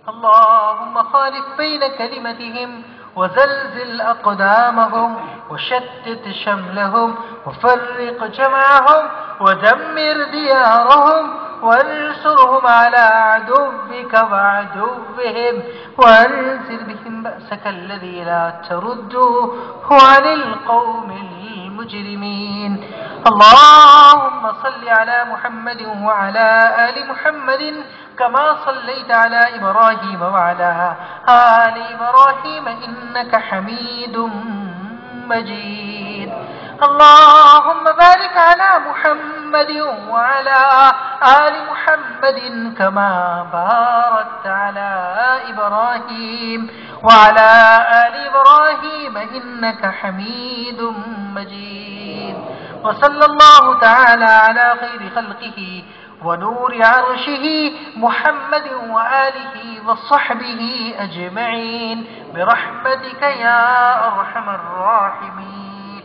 اللهم خالف بين كلمتهم وزلزل أقدامهم وشتت شملهم وفرق جمعهم ودمر ديارهم وانصرهم على عدوك وعدوهم وأنزل بهم بأسك الذي لا ترده عن القوم المجرمين. اللهم صل على محمد وعلى آل محمد كما صليت على إبراهيم وعلى آل إبراهيم إنك حميد مجيد. اللهم بارك على محمد وعلى آل محمد كما باركت على إبراهيم وعلى آل إبراهيم إنك حميد مجيد. وصلى الله تعالى على خير خلقه ونور عرشه محمد وآله وصحبه أجمعين برحمتك يا أرحم الراحمين.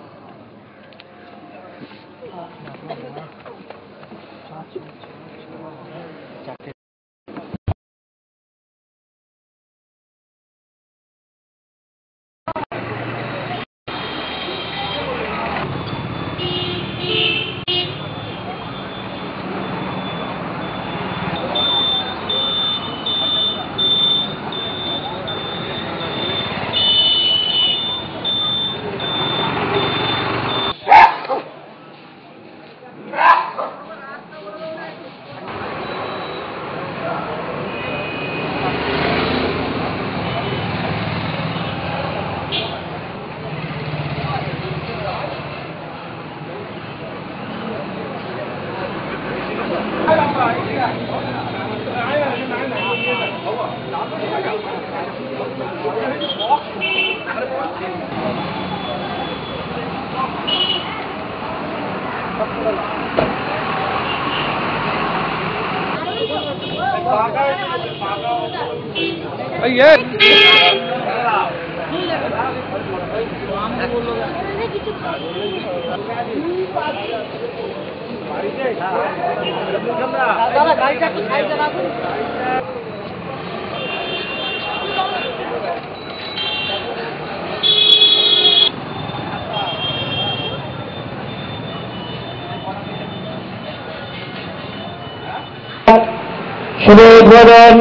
শুভ উদ্বোধন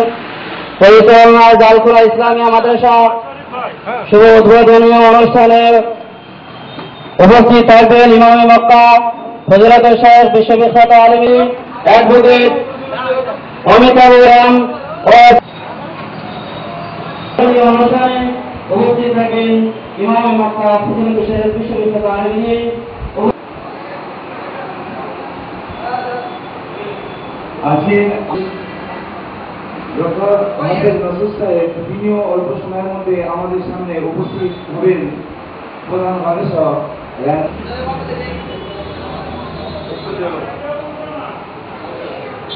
পরিচালনায় জালকুলা ইসলামিয়া মাদ্রাসা শুভ উদ্বোধনীয় অনুষ্ঠানে উপস্থিত থাকবেন ইমামে মক্কা ফজিলাতুল শাইখ বিশ্ববিখ্যাত আলেমী অ্যাডভোকেট অমিতাভ রাম ও অনুষ্ঠানে উপস্থিত থাকবেন ইমামে মক্কা ফজিলাতুল শাইখ বিশ্ববিখ্যাত আলেমী আসেন ডক্টর মোহাম্মদ নাসুর সাহেব তিনিও অল্প সময়ের মধ্যে আমাদের সামনে উপস্থিত হবেন। প্রধান আলোচক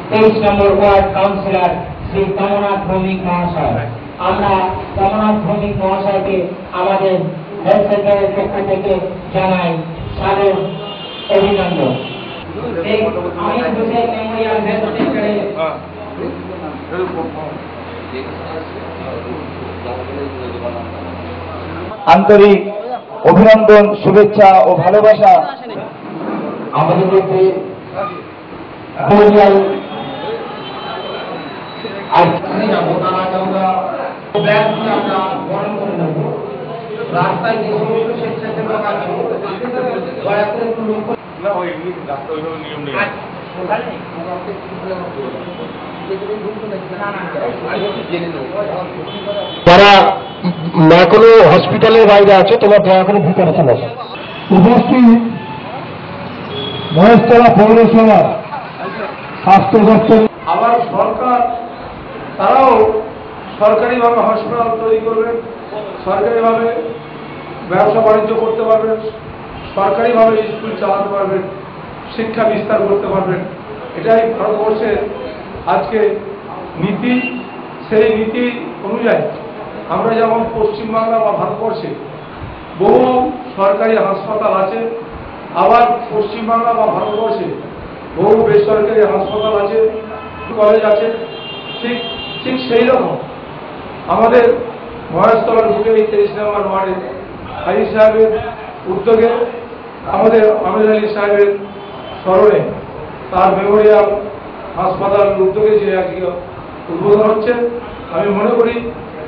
23 নম্বর ওয়ার্ড কাউন্সিলর শ্রী কমলনাথ ভৌমিক মহাশয়। আমরা কমলনাথ ভৌমিক মহাশয়কে আমাদের হেলথ সেন্টারের পক্ষ থেকে জানাই সাদর অভিনন্দন। আন্তরিক অভিনন্দন, শুভেচ্ছা ও ভালোবাসা আমাদের মধ্যে রাস্তায় যে সমস্ত স্বেচ্ছাসেবক আছে দয়া করে একটু যারা এখনো হসপিটালের বাইরে আছে তোমরা দয়া করে ভিতরে চলে আসো। উপস্থিত মহেশতলা পৌরসভা স্বাস্থ্য দপ্তর আবার সরকার তারাও সরকারিভাবে হাসপাতাল তৈরি করবেন, সরকারিভাবে ব্যবসা বাণিজ্য করতে পারবেন, সরকারিভাবে স্কুল চালাতে পারবেন, শিক্ষা বিস্তার করতে পারবেন। এটাই ভারতবর্ষের আজকে নীতি। সেই নীতি অনুযায়ী আমরা যেমন পশ্চিমবাংলা বা ভারতবর্ষে বহু সরকারি হাসপাতাল আছে, আবার পশ্চিমবাংলা বা ভারতবর্ষে বহু বেসরকারি হাসপাতাল আছে, কলেজ আছে, ঠিক সেই রকম আমাদের মহেশতলার বুকে 23 নম্বর ওয়ার্ডে হাজি সাহেবের উদ্যোগে আমাদের আমির আলী সাহেবের স্মরণে তার মেমোরিয়াল হাসপাতালের উদ্যোগে যে আজকে উদ্বোধন হচ্ছে, আমি মনে করি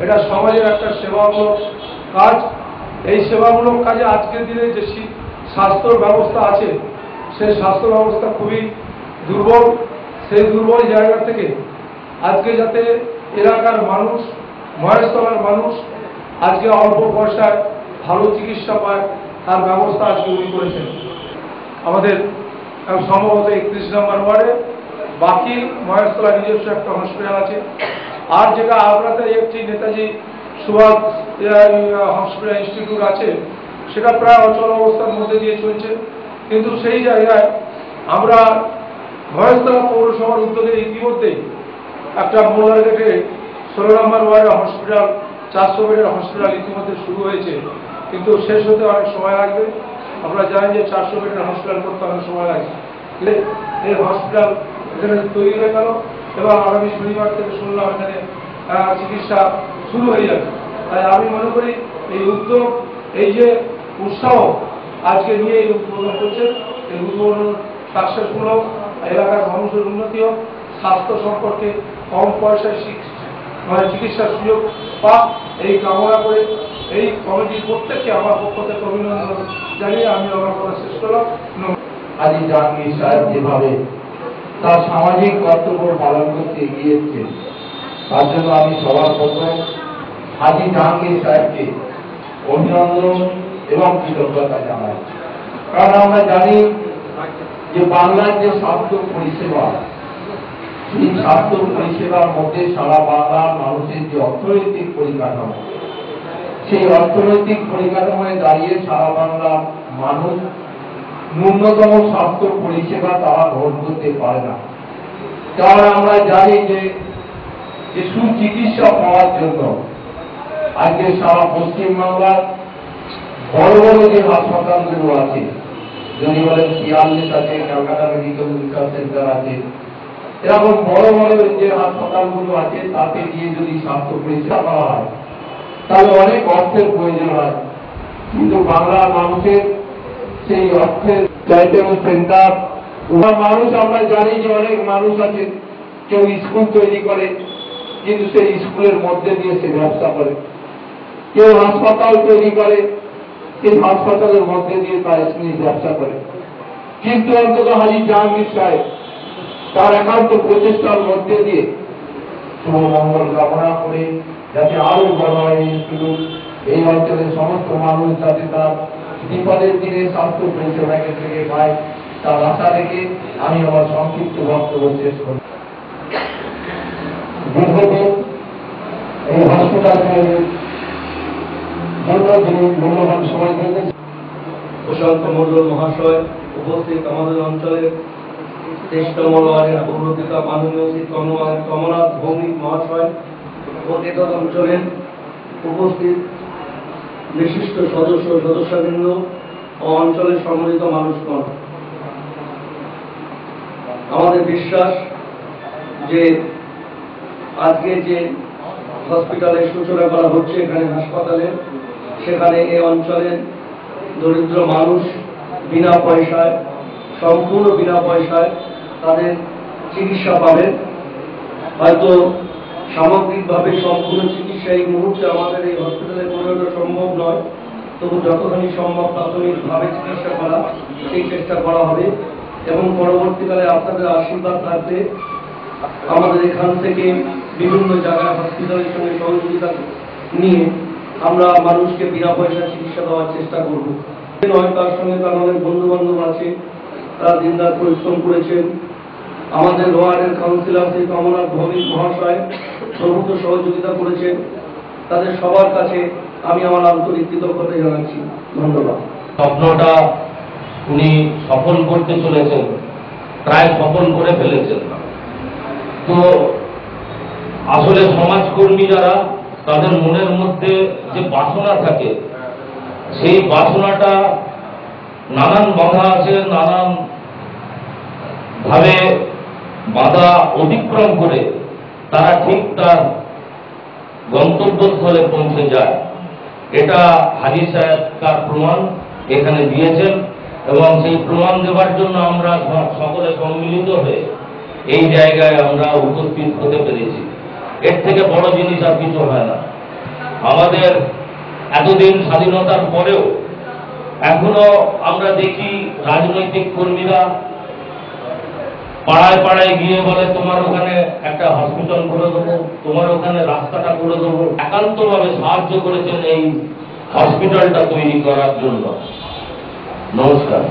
এটা সমাজের একটা সেবামূলক কাজ। এই সেবামূলক কাজে আজকের দিনে যে স্বাস্থ্য ব্যবস্থা আছে সেই স্বাস্থ্য ব্যবস্থা খুবই দুর্বল। সেই দুর্বল জায়গা থেকে আজকে যাতে এলাকার মানুষ, মহেশতলার মানুষ আজকে অল্প পয়সায় ভালো চিকিৎসা পায় তার ব্যবস্থা আজকে উনি করেছেন। আমাদের সম্ভবত 31 নম্বর ওয়ার্ডে, বাকি মহেশতলা নিজস্ব একটা হসপিটাল আছে। আর যেটা আগ্রাতে একটি নেতাজি সুভাষ হসপিটাল ইনস্টিটিউট আছে, সেটা প্রায় অচল অবস্থার মধ্যে দিয়ে চলছে। কিন্তু সেই জায়গায় আমরা মহেশতলা পৌরসভার উদ্যোগে ইতিমধ্যেই একটা মোল্লারঘাটে 16 নম্বর ওয়ার্ডে হসপিটাল, 400 বেডের হসপিটাল ইতিমধ্যে শুরু হয়েছে, কিন্তু শেষ হতে অনেক সময় লাগবে। আপনারা জানেন যে 400 বেডের হসপিটাল করতে অনেক সময় লাগে। এই হসপিটাল এখানে তৈরি হয়ে গেল এবং আগামী শনিবার থেকে শুনলাম এখানে চিকিৎসা শুরু হয়ে যাবে। তাই আমি মনে করি এই উদ্যোগ, এই যে উৎসাহ আজকে নিয়ে এই উদ্বোধন করছে, এই উদ্বোধন সাকসেসফুল হোক, এলাকার মানুষের উন্নতি হোক, স্বাস্থ্য সম্পর্কে কম পয়সায় চিকিৎসার সুযোগ পাক, এই কামনা করে এই কমিটির প্রত্যেককে আমার পক্ষ থেকে অভিনন্দন জানিয়ে আমি আমার কথা শেষ করলাম। হাজী জাহাঙ্গীর সাহেব যেভাবে তার সামাজিক কর্তব্য পালন করতে এগিয়েছে, তার জন্য আমি সবার প্রথমে হাজী জাহাঙ্গীর সাহেবকে অভিনন্দন এবং কৃতজ্ঞতা জানাই। কারণ আমরা জানি যে বাংলার যে স্বাস্থ্য পরিষেবা, সেই স্বাস্থ্য পরিষেবার মধ্যে সারা বাংলার মানুষের যে অর্থনৈতিক পরিকাঠামো, সেই অর্থনৈতিক পরিকাঠামোয় দাঁড়িয়ে সারা বাংলার মানুষ ন্যূনতম স্বাস্থ্য পরিষেবা তারা গ্রহণ করতে পারে না। কারণ আমরা জানি যে সুচিকিৎসা পাওয়ার জন্য আজকে সারা পশ্চিমবাংলার বড় বড় যে হাসপাতালগুলো আছে, যদি বলেন 46 আছে, ক্যালকাটা মেডিকেল রিসার্চ সেন্টার আছে, এরকম বড় বড় যে হাসপাতালগুলো আছে তাতে গিয়ে যদি স্বাস্থ্য পরিষেবা করা হয় তাহলে অনেক অর্থের প্রয়োজন হয়। কিন্তু বাংলার মানুষের সেই অর্থের চ্যারিটেবল সেন্টার, মানুষ আমরা জানি যে অনেক মানুষ আছে, কেউ স্কুল তৈরি করে কিন্তু সেই স্কুলের মধ্যে দিয়ে সে ব্যবসা করে, কেউ হাসপাতাল তৈরি করে সেই হাসপাতালের মধ্যে দিয়ে তার ব্যবসা করে। কিন্তু অন্তত হাজী জাহাঙ্গীর সাহেব তার একান্ত প্রচেষ্টার মধ্যে দিয়ে শুভমঙ্গল কামনা করে যাতে আরো বড় হয় ইনস্টিটিউট, এই অঞ্চলের সমস্ত মানুষ যাতে তার বিপদের দিনে স্বাস্থ্য পরিষেবা থেকে পায়, তার আশা রেখে আমি আমার সংক্ষিপ্ত বক্তব্য শেষ করি। দীর্ঘদিন এই হসপিটালের জন্য যিনি মূল্যবান সময় দিয়েছেন, প্রশান্ত মন্ডল মহাশয়, উপস্থিত আমাদের অঞ্চলের 23 নম্বর ওয়ার্ডের পৌরপিতা মাননীয় শ্রী কমলনাথ ভৌমিক মহাশয়, প্রতিটা অঞ্চলের উপস্থিত বিশিষ্ট সদস্যবৃন্দ ও অঞ্চলের সম্মিলিত মানুষগণ, আমাদের বিশ্বাস যে আজকে যে হসপিটালের সূচনা করা হচ্ছে এখানে হাসপাতালে, সেখানে এই অঞ্চলের দরিদ্র মানুষ বিনা পয়সায়, সম্পূর্ণ বিনা পয়সায় তাদের চিকিৎসা পাবেন। হয়তো সামগ্রিকভাবে সম্পূর্ণ চিকিৎসা এই মুহূর্তে আমাদের এই হসপিটালে পরিণত সম্ভব নয়, তবু যতখানি সম্ভব প্রাথমিকভাবে চিকিৎসা করা সেই চেষ্টা করা হবে এবং পরবর্তীকালে আপনাদের আশীর্বাদ থাকবে। আমাদের এখান থেকে বিভিন্ন জায়গায় হসপিটালের সঙ্গে সহযোগিতা নিয়ে আমরা মানুষকে বিনা পয়সা চিকিৎসা দেওয়ার চেষ্টা করব। নয়, তার সঙ্গে তো আমাদের বন্ধু বান্ধব আছে, তারা দিনরাত পরিশ্রম করেছেন। আমাদের ওয়ার্ডের কাউন্সিলর শ্রী কমলনাথ ভৌমিক মহাশয় প্রভূত সহযোগিতা করেছেন। তাদের সবার কাছে আমি আমার আন্তরিক কৃতজ্ঞতা জানাচ্ছি। ধন্যবাদ। স্বপ্নটা উনি সফল করতে চলেছেন, প্রায় সফল করে ফেলেছেন। তো আসলে সমাজকর্মী যারা, তাদের মনের মধ্যে যে বাসনা থাকে, সেই বাসনাটা নানান বাধা আছে, নানান ভাবে বাধা অতিক্রম করে তারা ঠিক তার গন্তব্য গন্তব্যস্থলে পৌঁছে যায়। এটা হাজী সাহেব তার প্রমাণ এখানে দিয়েছেন এবং সেই প্রমাণ দেওয়ার জন্য আমরা সকলে সম্মিলিত হয়ে এই জায়গায় আমরা উপস্থিত হতে পেরেছি। এর থেকে বড় জিনিস আর কিছু হয় না। আমাদের এতদিন স্বাধীনতার পরেও এখনো আমরা দেখি রাজনৈতিক কর্মীরা পাড়ায় পাড়ায় গিয়ে বলে তোমার ওখানে একটা হসপিটাল করে দেবো, তোমার ওখানে রাস্তাটা করে দেবো। একান্তভাবে সাহায্য করেছেন এই হসপিটালটা তৈরি করার জন্য। নমস্কার।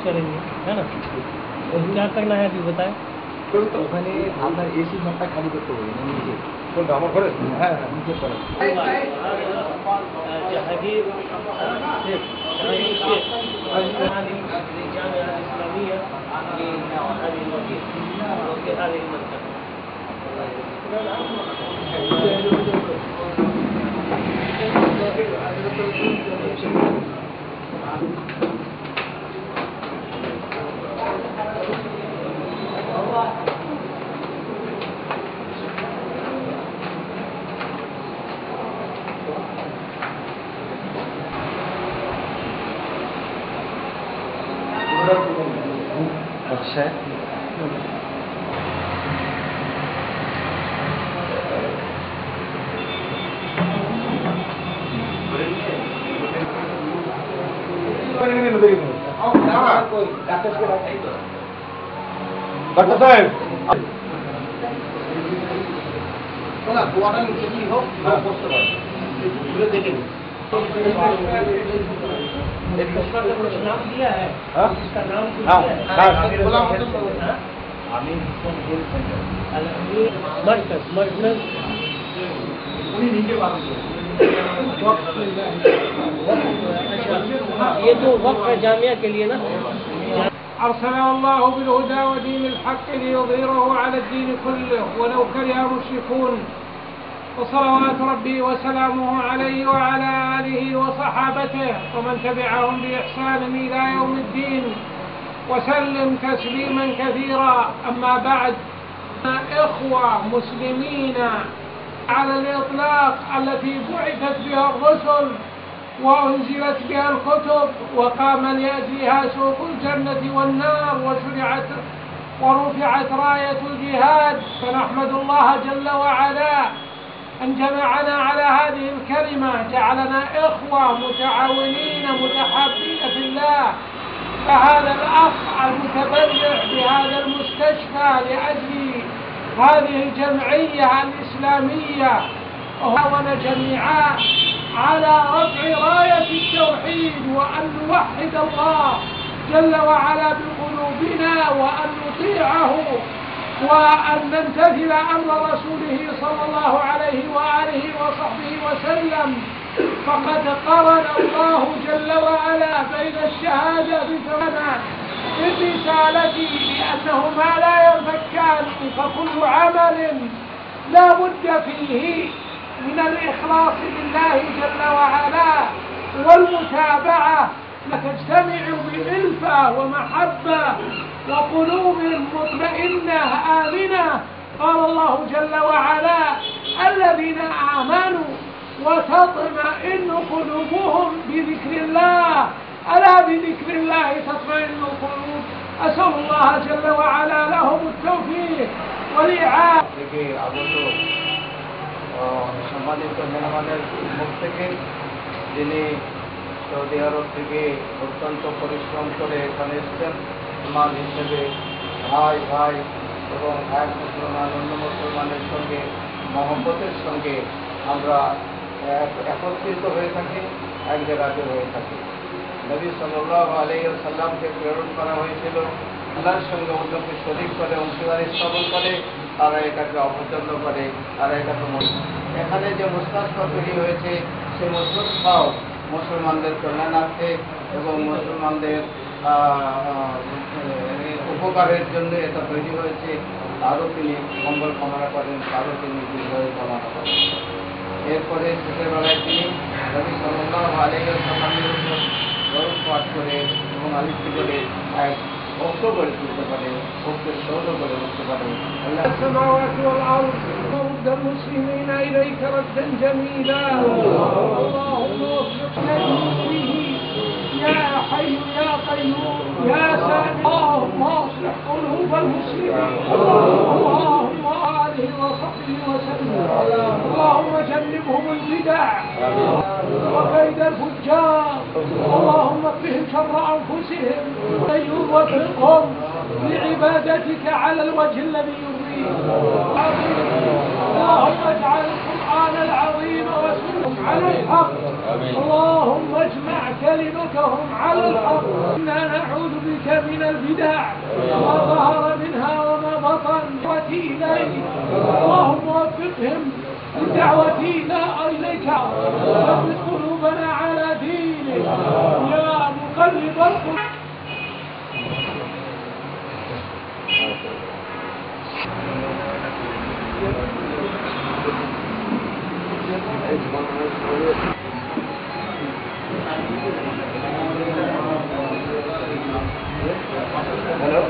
चलेंगे है ना। क्या करना है अभी बताएं। ওখানে আপনার এসি ঘরটা খালি করতে হবে না নিচে কোনটা আমার ঘরে হ্যাঁ নিচে করে जहांगीर अच्छा डॉक्टर साहब नाम दिया है इसका नाम मर्कज ये तो वक्त है जामिया के लिए ना। أرسله الله بالهدى ودين الحق ليظهره على الدين كله ولو كره المشركون وصلوات ربي وسلامه عليه وعلى آله وصحابته ومن تبعهم بإحسان إلى يوم الدين وسلم تسليما كثيرا. أما بعد، إخوة مسلمين على الإطلاق التي بعثت بها الرسل وأنزلت بها الكتب وقام لأجلها سوق الجنة والنار ورفعت راية الجهاد. فنحمد الله جل وعلا أن جمعنا على هذه الكلمة، جعلنا إخوة متعاونين متحابين في الله. فهذا الأخ المتبرع بهذا المستشفى لأجل هذه الجمعية الإسلامية وعاون جميعا على رفع راية التوحيد وأن نوحد الله جل وعلا بقلوبنا وأن نطيعه وأن نمتثل أمر رسوله صلى الله عليه وآله وصحبه وسلم. فقد قرن الله جل وعلا بين الشهادة بثمانات بالرسالة لأنهما لا ينفكان، فكل عمل لا بد فيه من الإخلاص لله جل وعلا والمتابعة لتجتمع بألفة ومحبة وقلوب مطمئنة آمنة. قال الله جل وعلا: الذين آمنوا وتطمئن قلوبهم بذكر الله، ألا بذكر الله تطمئن القلوب. أسأل الله جل وعلا لهم التوفيق والإعانة। সম্মানিত মেহমানের মুখ থেকে, যিনি সৌদি আরব থেকে অত্যন্ত পরিশ্রম করে এখানে এসেছেন ইমাম হিসেবে, ভাই ভাই এবং এক মুসলমান অন্য মুসলমানের সঙ্গে মহব্বতের সঙ্গে আমরা একত্রিত হয়ে থাকি, এক জায়গাতে হয়ে থাকি। নবী সাল্লাল্লাহু আলাইহি ওয়াসাল্লামকে প্রেরণ করা হয়েছিল আল্লাহর সঙ্গে অন্যকে শরীক করে অংশীদারি স্থাপন করে, তারা এটাকে অপছন্দ করে, তারা এটাকে এখানে যে মুস্তাশফা তৈরি হয়েছে সেই মুস্তাশফাও মুসলমানদের কল্যাণার্থে এবং মুসলমানদের উপকারের জন্য এটা তৈরি হয়েছে। তারও তিনি মঙ্গল কামনা করেন, তারও তিনি দীর্ঘায়ু কামনা করেন। এরপরে শেষের বেলায় তিনি নবী সাল্লাল্লাহু আলাইহি ওয়াসাল্লামের উপর দরুদ পাঠ করে এবং আলিঙ্গন করে এক ভক্ত করে তুলতে পারে, ভক্তের সৌধ করে উঠতে পারে। السماوات والأرض ورد المسلمين إليك ردا جميلا. اللهم وفقنا فيه يا حي يا قيوم يا سامع. اللهم اصلح قلوب المسلمين، اللهم آله وصحبه وسلم. اللهم جنبهم البدع وكيد الفجار، اللهم اكفهم شر أنفسهم ووفقهم لعبادتك على الوجه الذي يرضيك. اللهم اجعل القرآن العظيم وسلم على الحق، اللهم اجمع كلمتهم على الحق. إنا نعوذ بك من البدع ما ظهر منها وما بطن إليك. اللهم وفقهم للدعوة إليك، ثبت قلوبنا على دينك يا مقلب القلوب. হ্যালো,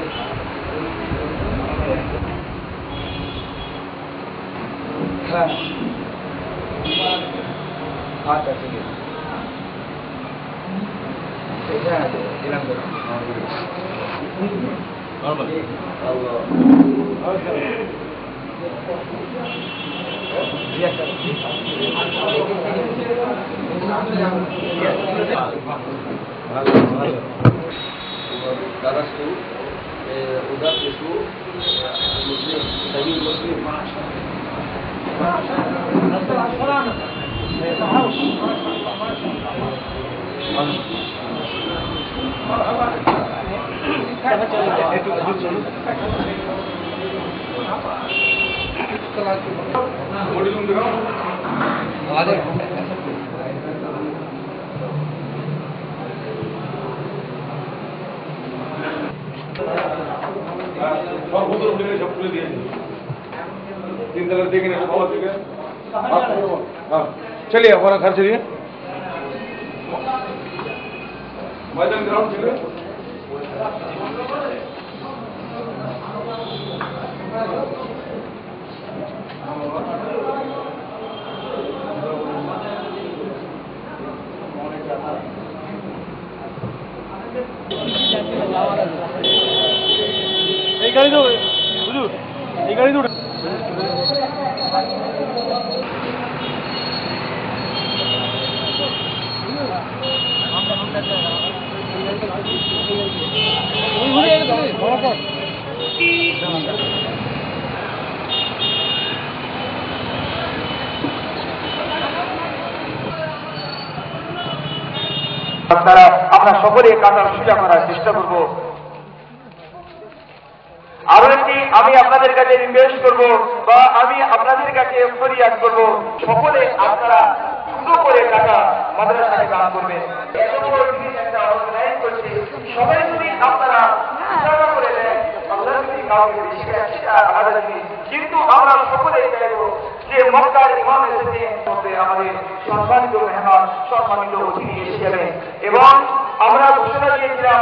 হ্যাঁ, আচ্ছা ঠিক আছে, হ্যাঁ দিলাম درست أدرس مسلم سبيل مسلم. সব খুলে দিয়েছি, তিনতলা দেখে না সবার থেকে। हाँ चलिए हमारा घर चलिए, मैदान ग्राउंड चलिए। গাড়ি তো হুজুর এই গাড়ি তো আপনারা আমরা সকলে কাতার সোজা করার চেষ্টা করব। আরো একটি আমি আপনাদের কাছে রিকোয়েস্ট করব বা আমি আপনাদের কাছে ফরিয়াদ করব, সকলে আপনারা সুন্দর করে টাকা মাদ্রাসায় দান করবেন। এত বড় জিনিস একটা অর্গানাইজ করছে, সবাই যদি আপনারা টাকা করে দেন, আল্লাহ যদি কাউকে বেশি দেন সেটা আলাদা জিনিস, কিন্তু আমরা সকলেই চাইব যে মক্কার ইমাম এসেছে আমাদের সম্মানিত মেহমান, সম্মানিত অতিথি এসে যাবেন এবং আমরা ঘোষণা দিয়েছিলাম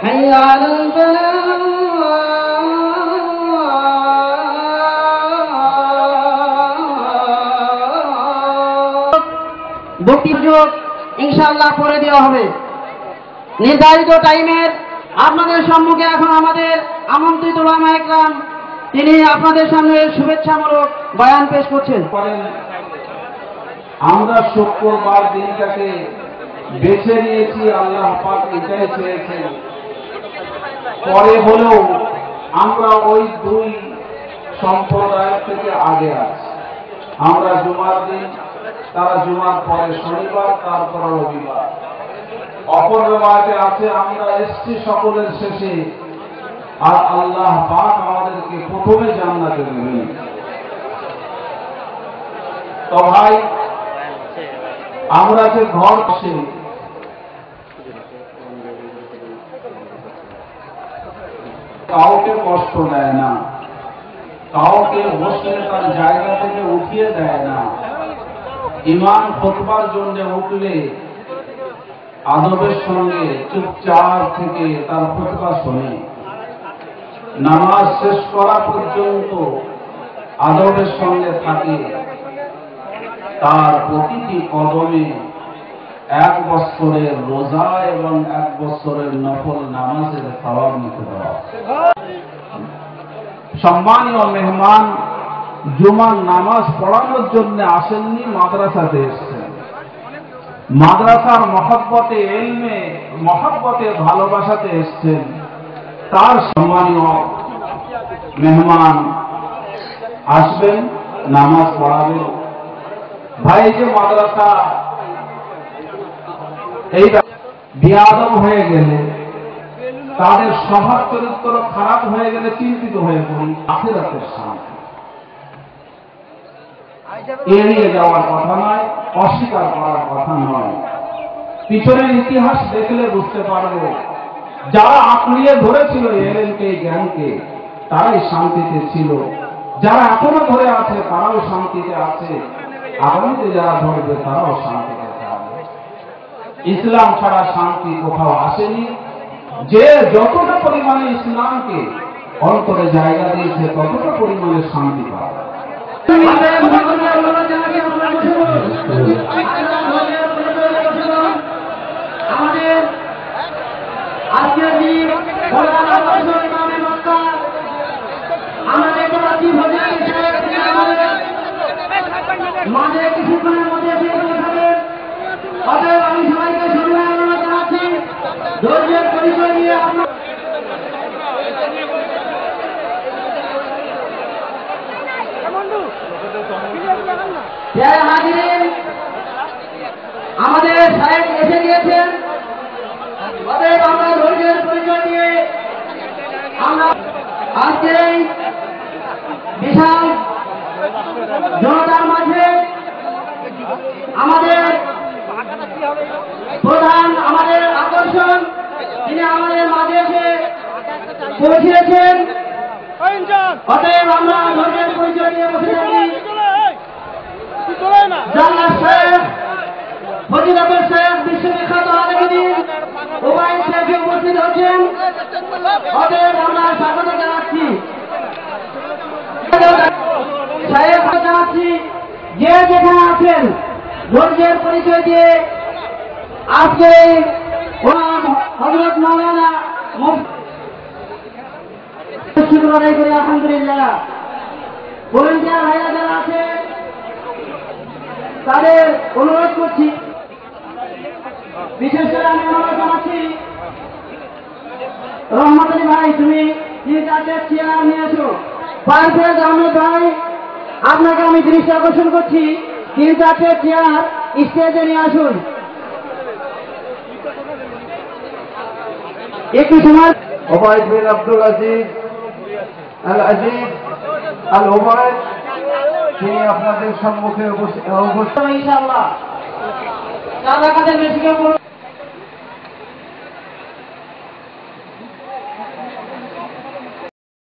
حي على الفلاح বক্তব্য ইনশাআল্লাহ করে দেওয়া হবে। নির্ধারিত টাইমের আপনাদের সম্মুখে এখন আমাদের আমন্ত্রিত ওলামা একরাম তিনি আপনাদের সামনে শুভেচ্ছামূলক বয়ান পেশ করছেন। আমরা শুক্রবার দিনটাকে বেছে নিয়েছি, আল্লাহ পাক এটাই চেয়েছেন। পরে হলেও আমরা ওই দুই সম্প্রদায় থেকে আগে আছি। আমরা জুমার দিন, তারা জুমার পরে শনিবার, তারপর রবিবার। অপর রেওয়ায়েতে আছে আমরা এসছি সকলের শেষে, আর আল্লাহ পাক আমাদেরকে প্রথমে জান্নাতে দেবেন। তো ভাই, আমরা যে ঘর বসে কাউকে কষ্ট দেয় না, কাউকে বসলে তার জায়গা থেকে উঠিয়ে দেয় না। ইমাম খুতবার জন্য উঠলে আদবের সঙ্গে চুপচাপ থেকে তার খুতবা শোনে, নামাজ শেষ করা পর্যন্ত আদবের সঙ্গে থাকে। তার প্রতিটি কদমে 1 বছরের রোজা এবং 1 বছরের নফল নামাজের সওয়াব নিতে দেওয়া। সম্মানীয় মেহমান জুমার নামাজ পড়ানোর জন্য আসেননি, মাদ্রাসাতে এসেছেন। মাদ্রাসার মহব্বতে, ইলমে মহব্বতে, ভালোবাসাতে এসেছেন। তার সম্মানীয় মেহমান আসবেন, নামাজ পড়াবেন। ভাই, যে মাদ্রাসা এই বিয়াদব হয়ে গেলে, তাদের স্বভাব চরিত্র খারাপ হয়ে গেলে চিন্তিত হয়ে পড়ি। আখিরাতের শান্তি এড়িয়ে যাওয়ার কথা নয়, অস্বীকার করার কথা নয়। পিছনের ইতিহাস দেখলে বুঝতে পারবে, যারা আঁকড়িয়ে ধরেছিল এলেনকে, জ্ঞানকে, তারাই শান্তিতে ছিল। যারা এখনো ধরে আছে তারাও শান্তিতে আছে, আগামীতে যারা ধরবে তারাও শান্তিতে থাকবে। ইসলাম ছাড়া শান্তি কোথাও আসেনি। যে যতটা পরিমাণে ইসলামকে অন্তরে জায়গা দিয়েছে ততটা পরিমাণে শান্তি পাবে। আমাদের আজকের দিন আমরা দেখতে পাচ্ছি মাঝে কিছুক্ষণের মধ্যে অতএব আমি সবাইকে শুভেচ্ছা জানাচ্ছি। ধৈর্যের পরিচয় নিয়ে আমাদের সাহেব এসে গিয়েছেন। অতএব আমরা ধৈর্যের পরিচয় নিয়ে আমরা আজকে বিশাল জনতার মাঝে আমাদের প্রধান, আমাদের আকর্ষণ তিনি আমাদের মাঝে এসে পৌঁছেছেন। অতএব আমরা ধর্মের পরিচয় নিয়ে বসে থাকি। জান্নাত শেখ, ফজিলতের শেখ, বিশ্ববিখ্যাত আলেমদ্বীন ওবায়দ শেখ উপস্থিত হচ্ছেন। অতএব আমরা স্বাগত জানাচ্ছি। শেখ জানাচ্ছি যে যেখানে আছেন ধৈর্যের পরিচয় দিয়ে আজকে হযরত মাওলানা শুকর আদায় করি আলহামদুলিল্লাহ। ভলেন্টিয়ার ভাইরা যারা আছে তাদের অনুরোধ করছি, বিশেষ করে আমি অনুরোধ জানাচ্ছি রহমত আলী ভাই, তুমি 3-4টা চেয়ার নিয়ে এসো। পারভেজ আহমেদ ভাই, আপনাকে আমি দৃষ্টি আকর্ষণ করছি, 3-4টে চেয়ার স্টেজে নিয়ে আসুন। একটু সময়। ওবায়দ বিন আব্দুল আজিজ আল আজিজ আল ওবায়দ, তিনি আপনাদের সম্মুখে উপস্থিত। ইনশাআল্লাহ 4 রাকাতের বেশি কেউ